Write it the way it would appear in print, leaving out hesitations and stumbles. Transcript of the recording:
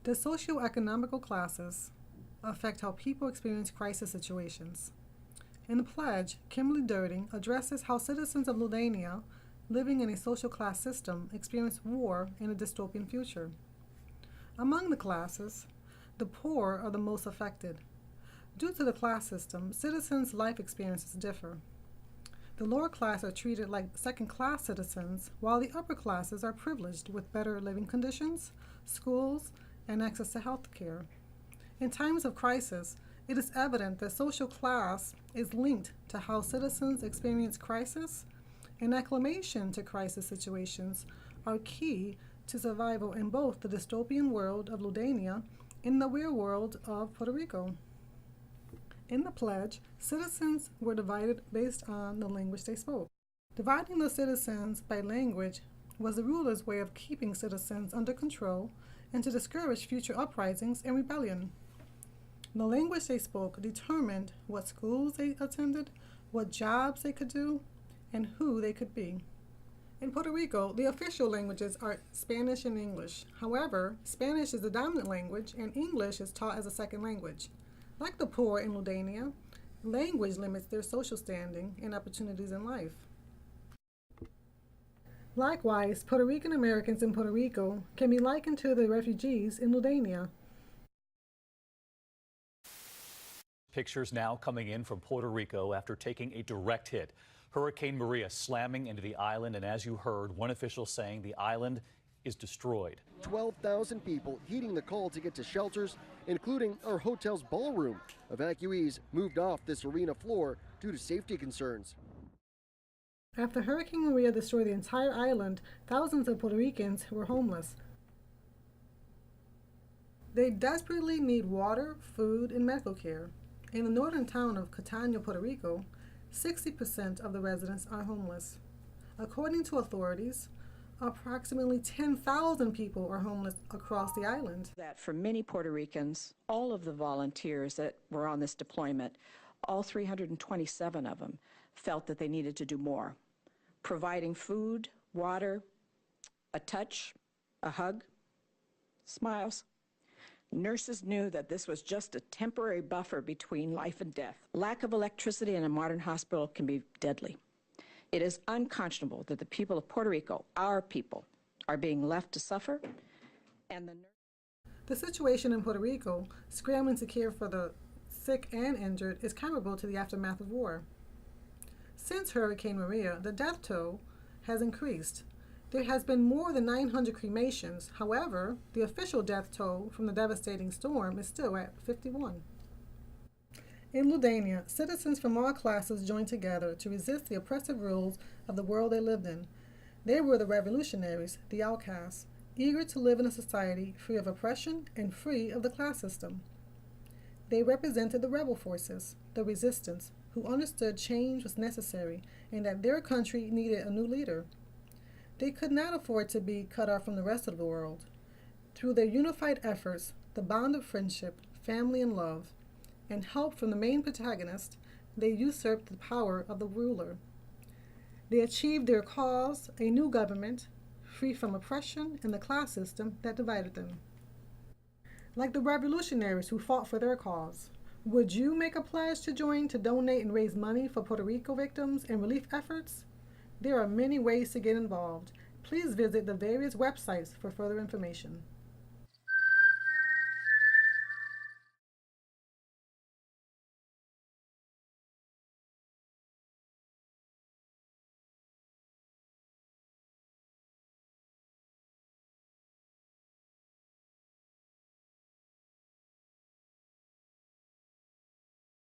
The socioeconomical classes affect how people experience crisis situations. In the pledge, Kimberly Durden addresses how citizens of Ludania living in a social class system experience war in a dystopian future. Among the classes, the poor are the most affected. Due to the class system, citizens' life experiences differ. The lower class are treated like second-class citizens, while the upper classes are privileged with better living conditions, schools, and access to health care. In times of crisis, it is evident that social class is linked to how citizens experience crisis, and acclimation to crisis situations are key to survival in both the dystopian world of Ludania and the real world of Puerto Rico. In the pledge, citizens were divided based on the language they spoke. Dividing the citizens by language was the rulers' way of keeping citizens under control and to discourage future uprisings and rebellion. The language they spoke determined what schools they attended, what jobs they could do, and who they could be. In Puerto Rico, the official languages are Spanish and English. However, Spanish is the dominant language and English is taught as a second language. Like the poor in Ludania, language limits their social standing and opportunities in life. Likewise, Puerto Rican Americans in Puerto Rico can be likened to the refugees in Ludania. Pictures now coming in from Puerto Rico after taking a direct hit. Hurricane Maria slamming into the island, and as you heard, one official saying the island is destroyed. 12,000 people heeding the call to get to shelters, including our hotel's ballroom. Evacuees moved off this arena floor due to safety concerns. After Hurricane Maria destroyed the entire island, thousands of Puerto Ricans were homeless. They desperately need water, food, and medical care. In the northern town of Catania, Puerto Rico, 60% of the residents are homeless. According to authorities, approximately 10,000 people are homeless across the island. That for many Puerto Ricans, all of the volunteers that were on this deployment, all 327 of them, felt that they needed to do more. Providing food, water, a touch, a hug, smiles. Nurses knew that this was just a temporary buffer between life and death. Lack of electricity in a modern hospital can be deadly. It is unconscionable that the people of Puerto Rico, our people, are being left to suffer, and the situation in Puerto Rico, scrambling to care for the sick and injured, is comparable to the aftermath of war. Since Hurricane Maria, the death toll has increased. There has been more than 900 cremations. However, the official death toll from the devastating storm is still at 51. In Ludania, citizens from all classes joined together to resist the oppressive rules of the world they lived in. They were the revolutionaries, the outcasts, eager to live in a society free of oppression and free of the class system. They represented the rebel forces, the resistance, who understood change was necessary and that their country needed a new leader. They could not afford to be cut off from the rest of the world. Through their unified efforts, the bond of friendship, family, and love, and help from the main protagonist, they usurped the power of the ruler. They achieved their cause, a new government, free from oppression and the class system that divided them. Like the revolutionaries who fought for their cause, would you make a pledge to join to donate and raise money for Puerto Rico victims and relief efforts? There are many ways to get involved. Please visit the various websites for further information.